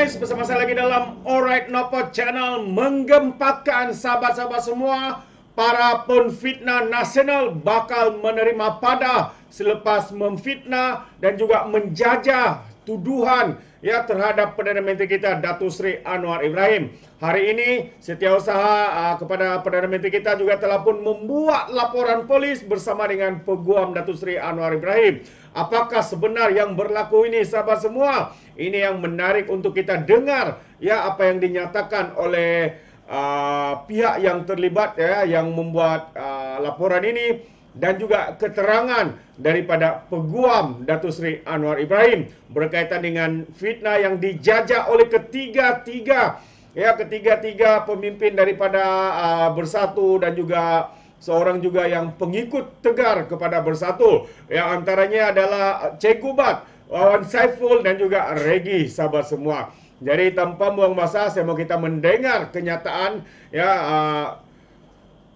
guys, bersama saya lagi dalam Alright Nopo Channel, menggempakan sahabat-sahabat semua. Para penfitnah nasional bakal menerima pada selepas memfitnah dan juga menjajah tuduhan terhadap Perdana Menteri kita Datuk Seri Anwar Ibrahim. Hari ini Setiausaha kepada Perdana Menteri kita juga telah pun membuat laporan polis bersama dengan Peguam Datuk Seri Anwar Ibrahim. Apakah sebenar yang berlaku ini, sahabat semua? Ini yang menarik untuk kita dengar apa yang dinyatakan oleh pihak yang terlibat yang membuat laporan ini, dan juga keterangan daripada Peguam Datuk Seri Anwar Ibrahim berkaitan dengan fitnah yang dijajah oleh ketiga-tiga pemimpin daripada Bersatu, dan juga seorang juga yang pengikut tegar kepada Bersatu, yang antaranya adalah Cikgu Bat, Wawan Saiful dan juga Regi, sahabat semua. Jadi tanpa buang masa, saya mau kita mendengar kenyataan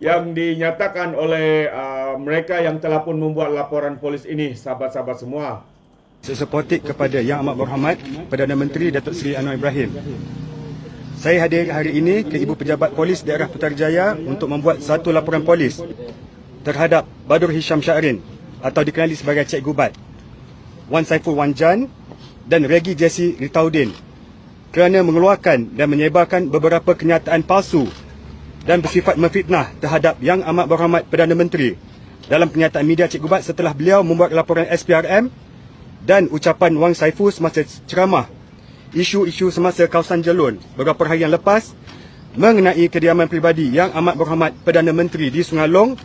yang dinyatakan oleh mereka yang telah pun membuat laporan polis ini, sahabat-sahabat semua. Saya sepotik kepada Yang Amat Berhormat Perdana Menteri Datuk Seri Anwar Ibrahim. Saya hadir hari ini ke Ibu Pejabat Polis Daerah Putrajaya untuk membuat satu laporan polis terhadap Badur Hisham Syahrin atau dikenali sebagai Cikgu Bat, Wan Saiful Wan Jan dan Regi Jesse Ritaudin kerana mengeluarkan dan menyebarkan beberapa kenyataan palsu dan bersifat memfitnah terhadap Yang Amat Berhormat Perdana Menteri dalam kenyataan media Cikgu Bat setelah beliau membuat laporan SPRM dan ucapan Wang Saiful semasa ceramah isu-isu semasa kawasan Jelun beberapa hari yang lepas mengenai kediaman peribadi Yang Amat Berhormat Perdana Menteri di Sungai Long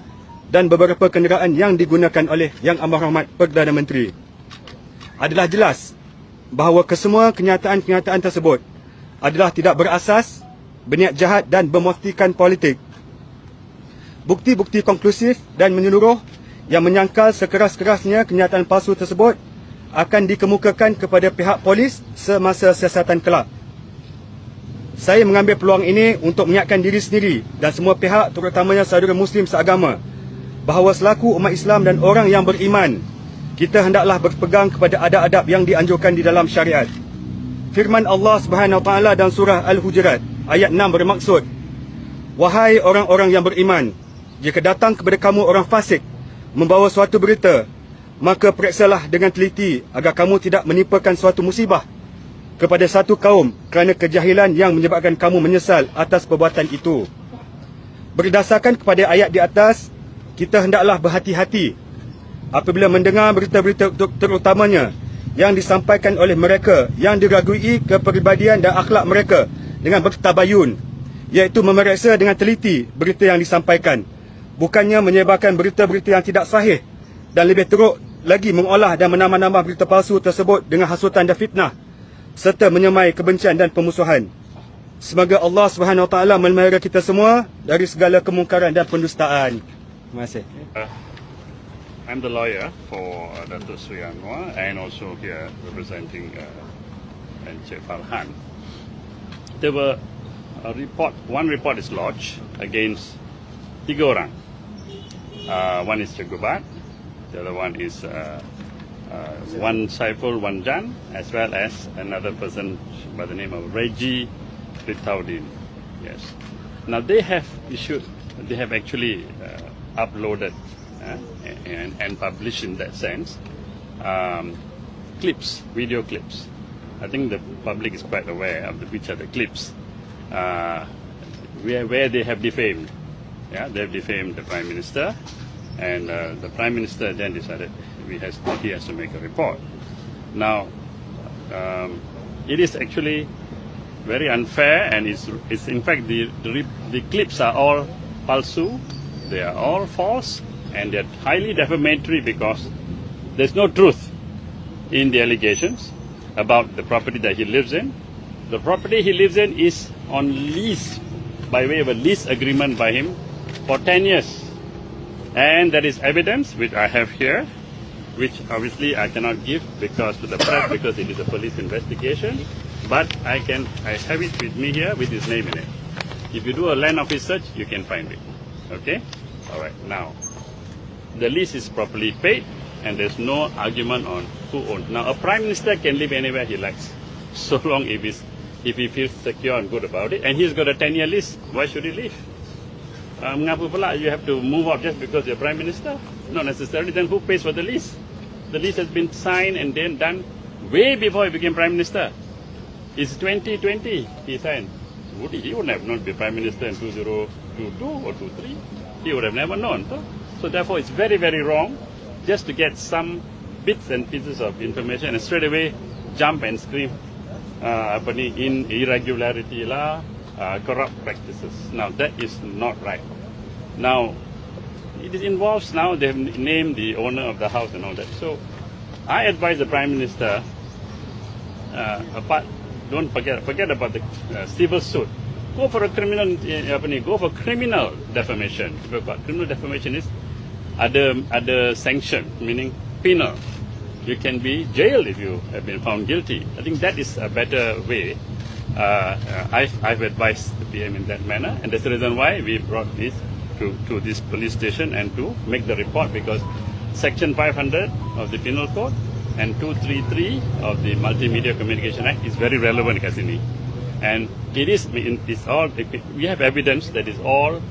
dan beberapa kenderaan yang digunakan oleh Yang Amat Berhormat Perdana Menteri. Adalah jelas bahawa kesemua kenyataan-kenyataan tersebut adalah tidak berasas, berniat jahat dan bermotifkan politik. Bukti-bukti konklusif dan menyeluruh yang menyangkal sekeras-kerasnya kenyataan palsu tersebut akan dikemukakan kepada pihak polis semasa siasatan kelak. Saya mengambil peluang ini untuk mengingatkan diri sendiri dan semua pihak, terutamanya saudara Muslim seagama, bahawa selaku umat Islam dan orang yang beriman, kita hendaklah berpegang kepada adab-adab yang dianjurkan di dalam syariat. Firman Allah Subhanahu Wa Taala dalam surah Al-Hujurat ayat 6 bermaksud, "Wahai orang-orang yang beriman, jika datang kepada kamu orang fasik membawa suatu berita, maka periksalah dengan teliti agar kamu tidak menimpakan suatu musibah kepada satu kaum kerana kejahilan yang menyebabkan kamu menyesal atas perbuatan itu." Berdasarkan kepada ayat di atas, kita hendaklah berhati-hati apabila mendengar berita-berita terutamanya yang disampaikan oleh mereka yang diragui kepribadian dan akhlak mereka dengan bertabayun, iaitu memeriksa dengan teliti berita yang disampaikan, bukannya menyebarkan berita-berita yang tidak sahih, dan lebih teruk lagi mengolah dan menambah-nambah berita palsu tersebut dengan hasutan dan fitnah serta menyemai kebencian dan pemusuhan. Semoga Allah Subhanahu Wa Taala memelihara kita semua dari segala kemungkaran dan pendustaan. Terima kasih. I'm the lawyer for Datuk Seri Anwar and also here representing Encik Farhan. There were one report is lodged against 3 orang. One is Cikgu Bat, the other one is Wan Saiful Wan Jan, as well as another person by the name of Regi Ritaudin. Yes. Now they have actually uploaded and published in that sense video clips. I think the public is quite aware of which are the clips where they have defamed. They have defamed the Prime Minister, and the Prime Minister then decided he has to make a report. Now, it is actually very unfair, and it's in fact the clips are all falsu, they are all false, and they're highly defamatory because there's no truth in the allegations about the property that he lives in. The property he lives in is on lease, by way of a lease agreement by him for 10 years. And there is evidence, which I have here, which obviously I cannot give because to the press because it is a police investigation, but I have it with me here with his name in it. If you do a land office search, you can find it. Okay? All right. Now, the lease is properly paid, and there's no argument on who owns. Now, a Prime Minister can live anywhere he likes, so long if if he feels secure and good about it, and he's got a 10-year lease, why should he leave? Mengapa pula you have to move out just because you're Prime Minister? Not necessarily. Then who pays for the lease? The lease has been signed and then done way before he became Prime Minister. It's 2020 he signed. He would have not been Prime Minister in 2022 or 23. He would have never known. So therefore it's very, very wrong just to get some bits and pieces of information and straight away jump and scream in irregularity lah, corrupt practices. Now that is not right. Now it involves now they have named the owner of the house and all that. So I advise the Prime Minister don't forget about the civil suit. Go for a criminal go for criminal defamation. Criminal defamation is ada sanction, meaning penal. You can be jailed if you have been found guilty. I think that is a better way. I've advised the PM in that manner, and that's the reason why we brought this to this police station and to make the report, because Section 500 of the Penal Code and 233 of the Multimedia Communication Act is very relevant kat sini. And it's all, we have evidence that is all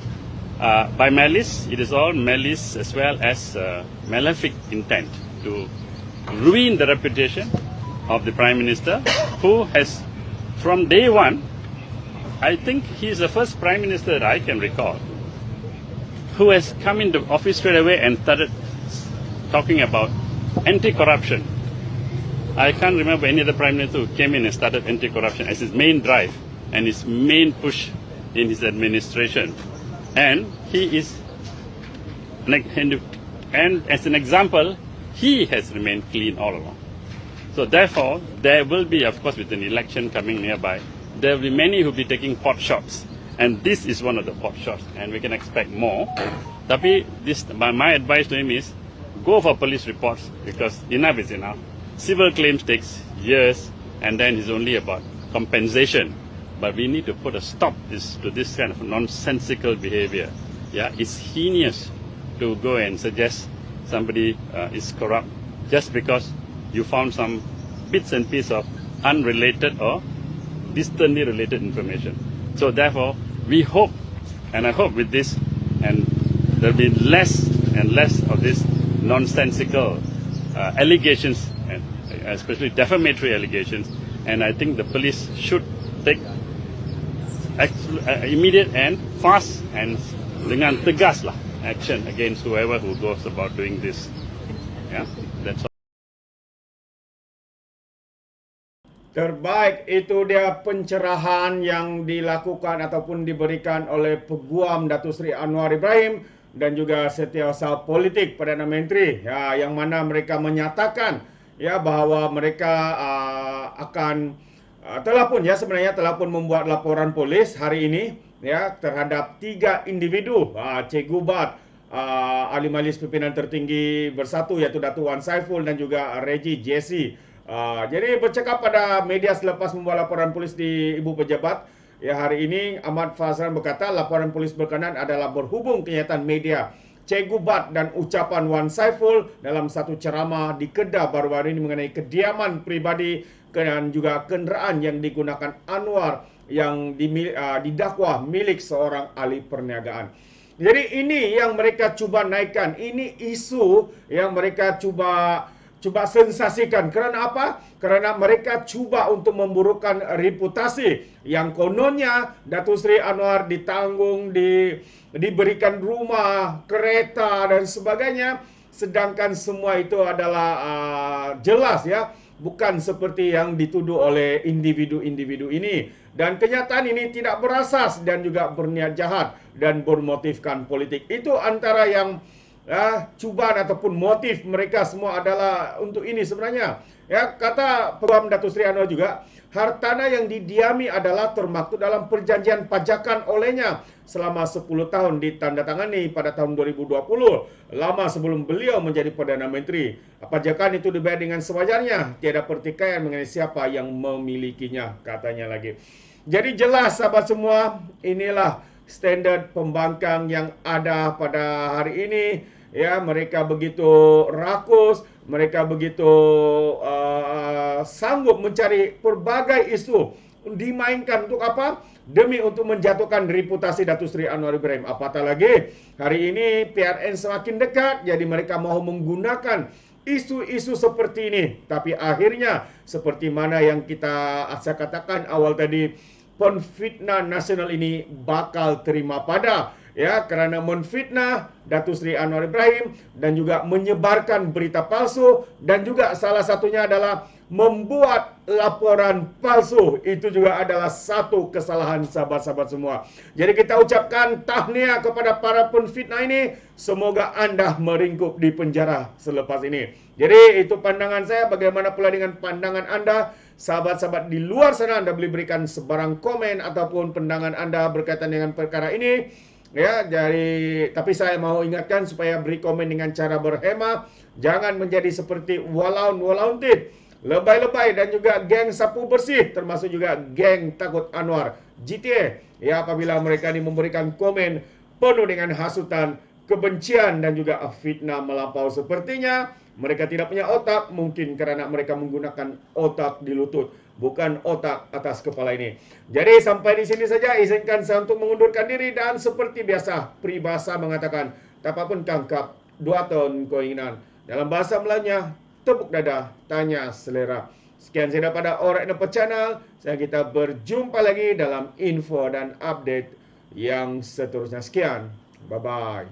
by malice. It is all malice as well as malefic intent to ruin the reputation of the Prime Minister, who has, from day one, I think he is the first Prime Minister that I can recall, who has come into office straight away and started talking about anti-corruption. I can't remember any other Prime Minister who came in and started anti-corruption as his main drive and his main push in his administration. And he is, and as an example, he has remained clean all along. So therefore, there will be, of course, with an election coming nearby, there will be many who will be taking pot shots. And this is one of the pot shots, and we can expect more. Tapi my advice to him is, go for police reports, because enough is enough. Civil claims takes years, and then it's only about compensation. But we need to put a stop to this kind of nonsensical behavior. Yeah, it's heinous to go and suggest somebody is corrupt just because you found some bits and pieces of unrelated or distantly related information. So therefore, we hope, and I hope with this, and there'll be less and less of this nonsensical allegations, and especially defamatory allegations. And I think the police should take immediate and fast and dengan tegas lah action against whoever who goes about doing this. Yeah, that's all. Terbaik, itu dia pencerahan yang dilakukan ataupun diberikan oleh Peguam Datuk Seri Anwar Ibrahim dan juga Setiausaha Politik Perdana Menteri, ya, yang mana mereka menyatakan ya bahawa mereka telah pun membuat laporan polis hari ini ya terhadap 3 individu, Cikgu Bat, ahli majlis pimpinan tertinggi bersatu iaitu Datuk Wan Saiful dan juga Reggie Jesse. Jadi bercakap pada media selepas membuat laporan polis di Ibu Pejabat, ya hari ini Ahmad Fazran berkata laporan polis berkenaan adalah berhubung kenyataan media Cikgu Bat dan ucapan Wan Saiful dalam satu ceramah di Kedah baru-baru ini mengenai kediaman pribadi dan juga kenderaan yang digunakan Anwar yang didakwa milik seorang ahli perniagaan. Jadi ini yang mereka cuba naikkan, ini isu yang mereka cuba sensasikan. Kerana apa? Kerana mereka cuba untuk memburukkan reputasi yang kononnya Datuk Seri Anwar ditanggung, diberikan rumah, kereta dan sebagainya, sedangkan semua itu adalah jelas ya, bukan seperti yang dituduh oleh individu-individu ini. Dan kenyataan ini tidak berasas dan juga berniat jahat dan bermotifkan politik. Itu antara yang cubaan ataupun motif mereka semua adalah untuk ini sebenarnya. Ya, kata Peguam Datuk Seri Anwar juga, hartanah yang didiami adalah termaktub dalam perjanjian pajakan olehnya selama 10 tahun ditandatangani pada tahun 2020, lama sebelum beliau menjadi Perdana Menteri. Pajakan itu dibayar dengan sewajarnya, tiada pertikaian mengenai siapa yang memilikinya, katanya lagi. Jadi jelas sahabat semua, inilah standard pembangkang yang ada pada hari ini. Ya, mereka begitu rakus, mereka begitu sanggup mencari pelbagai isu dimainkan untuk apa? Demi untuk menjatuhkan reputasi Datuk Seri Anwar Ibrahim. Apatah lagi, hari ini PRN semakin dekat, jadi mereka mahu menggunakan isu-isu seperti ini. Tapi akhirnya, seperti mana yang saya katakan awal tadi, penfitnah nasional ini bakal terima pada. Ya, kerana menfitnah Datuk Seri Anwar Ibrahim dan juga menyebarkan berita palsu, dan juga salah satunya adalah membuat laporan palsu. Itu juga adalah satu kesalahan sahabat-sahabat semua. Jadi kita ucapkan tahniah kepada para penfitnah ini. Semoga anda meringkuk di penjara selepas ini. Jadi itu pandangan saya. Bagaimana pula dengan pandangan anda? Sahabat-sahabat di luar sana, anda boleh berikan sebarang komen ataupun pandangan anda berkaitan dengan perkara ini. Ya, tapi saya mau ingatkan supaya beri komen dengan cara berhemah. Jangan menjadi seperti walaun-walauntit, lebay-lebay, dan juga geng sapu bersih, termasuk juga geng takut Anwar GTA. Ya, apabila mereka ini memberikan komen penuh dengan hasutan, kebencian dan juga fitnah melampau, sepertinya mereka tidak punya otak, mungkin kerana mereka menggunakan otak di lutut, bukan otak atas kepala ini. Jadi sampai di sini saja, izinkan saya untuk mengundurkan diri, dan seperti biasa peribahasa mengatakan, tapapun kangkap, 2 tahun keinginan. Dalam bahasa Melayunya, tepuk dada, tanya selera. Sekian saya daripada Alright Napa Channel. Kita berjumpa lagi dalam info dan update yang seterusnya. Sekian. Bye-bye.